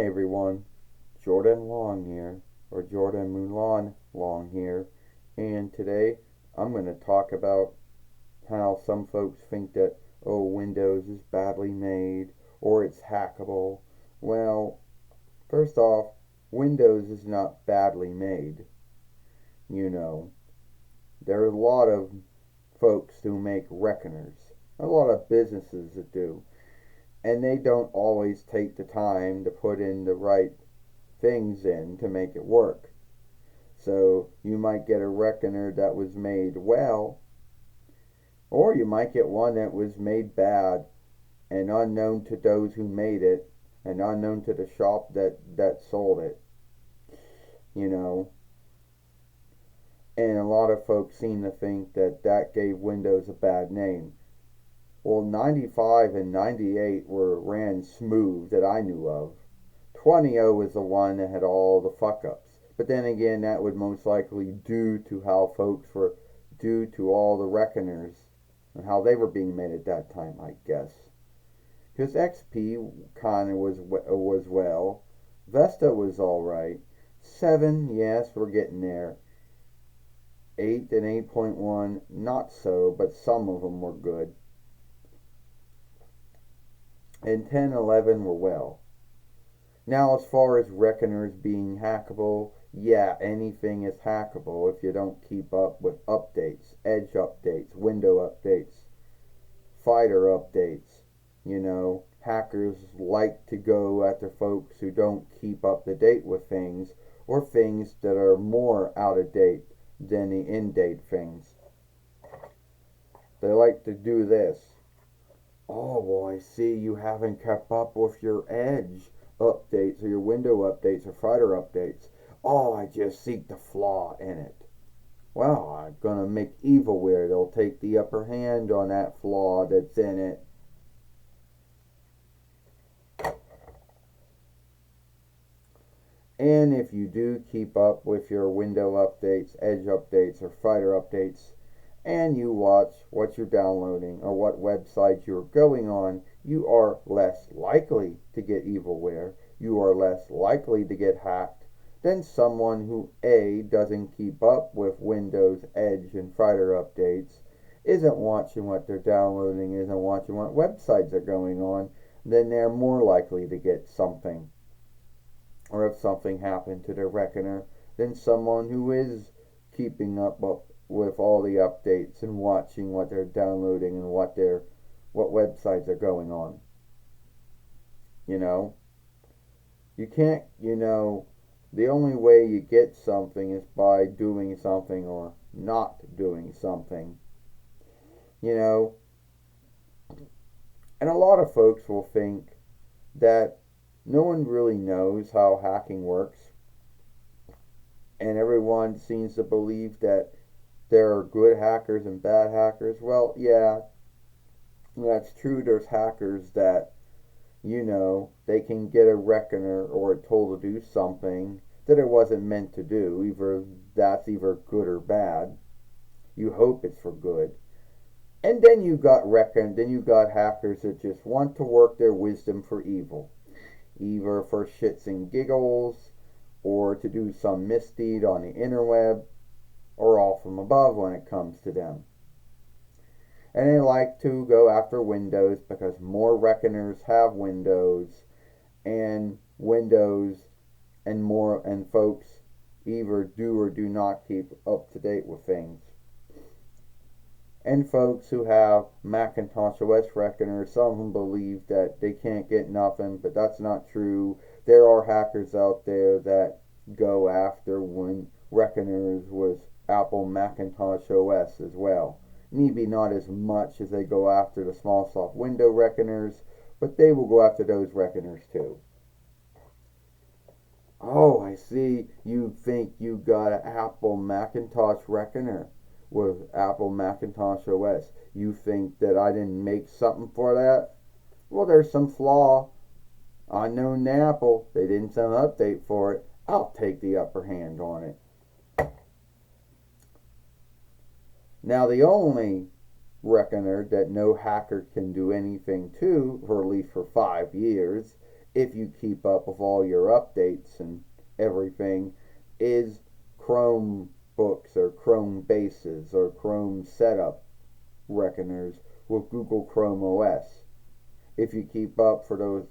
Hi everyone, Jordan Long here, or Jordan Mulan Long here, and today I'm going to talk about how some folks think that, oh, Windows is badly made or it's hackable. Well, first off, Windows is not badly made. You know, there are a lot of folks who make reckoners, a lot of businesses that do, and they don't always take the time to put in the right things in to make it work. So you might get a reckoner that was made well, or you might get one that was made bad and unknown to those who made it and unknown to the shop that sold it, you know. And a lot of folks seem to think that that gave Windows a bad name. Well, 95 and 98 were ran smooth that I knew of. 20.0 was the one that had all the fuck ups. But then again, that would most likely due to how folks were due to all the reckoners and how they were being made at that time, I guess. Because XP kind of was well. Vesta was all right. 7, yes, we're getting there. 8 and 8.1, not so, but some of them were good. And 10, 11 were well. Now, as far as reckoners being hackable, yeah, anything is hackable if you don't keep up with updates, edge updates, window updates, fighter updates. You know, hackers like to go after folks who don't keep up to date with things or things that are more out of date than the in-date things. They like to do this. Oh, well, I see you haven't kept up with your edge updates or your window updates or fighter updates. Oh, I just seek the flaw in it. Well, I'm going to make evilware. They'll take the upper hand on that flaw that's in it. And if you do keep up with your window updates, edge updates, or fighter updates, and you watch what you're downloading or what websites you're going on, you are less likely to get evilware. You are less likely to get hacked than someone who A, doesn't keep up with Windows, Edge, and fighter updates, isn't watching what they're downloading, isn't watching what websites are going on, then they're more likely to get something. Or if something happened to their reckoner, than someone who is keeping up with all the updates and watching what they're downloading and what websites are going on. You know, you can't, the only way you get something is by doing something or not doing something. You know, and a lot of folks will think that no one really knows how hacking works, and everyone seems to believe that there are good hackers and bad hackers. Well, yeah, that's true. There's hackers that, they can get a reckoner or told to do something that it wasn't meant to do. That's either good or bad. You hope it's for good. And then you got hackers that just want to work their wisdom for evil, either for shits and giggles, or to do some misdeed on the interweb, or all from above when it comes to them. And they like to go after Windows because more reckoners have Windows, and folks either do or do not keep up to date with things. And folks who have Macintosh OS reckoners, some of them believe that they can't get nothing, but that's not true. There are hackers out there that go after reckoners with Apple Macintosh OS as well. Maybe not as much as they go after the Smallsoft window reckoners, but they will go after those reckoners too. Oh, I see you think you got an Apple Macintosh reckoner with Apple Macintosh OS. You think that I didn't make something for that? Well, there's some flaw. Unknown to Apple. They didn't send an update for it. I'll take the upper hand on it. Now, the only reckoner that no hacker can do anything to, for at least for 5 years, if you keep up with all your updates and everything, is Chromebooks or Chrome bases or Chrome setup reckoners with Google Chrome OS. If you keep update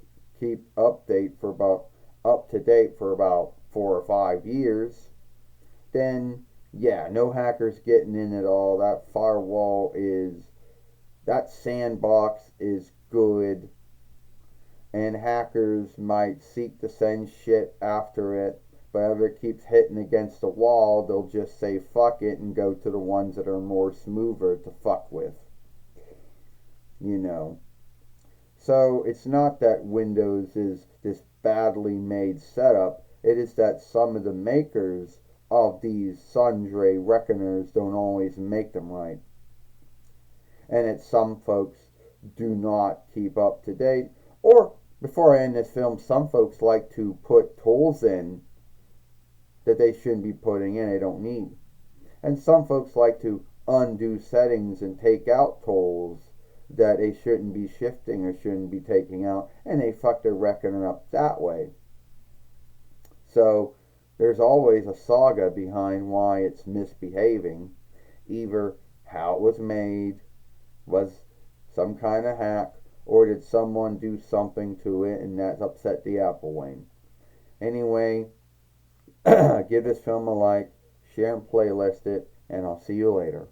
for about up to date for about 4 or 5 years, then yeah, no hackers getting in at all. That sandbox is good, and hackers might seek to send shit after it, but if it keeps hitting against the wall, they'll just say fuck it and go to the ones that are more smoother to fuck with. You know. So it's not that Windows is this badly made setup, it is that some of the makers of these sundry reckoners don't always make them right. And that some folks do not keep up to date. Or, before I end this film, some folks like to put tools in that they shouldn't be putting in, they don't need. And some folks like to undo settings and take out tools that they shouldn't be shifting or shouldn't be taking out, and they fuck their reckoner up that way. So there's always a saga behind why it's misbehaving. Either how it was made, was some kind of hack, or did someone do something to it and that upset the apple wing. Anyway, give this film a like, share and playlist it, and I'll see you later.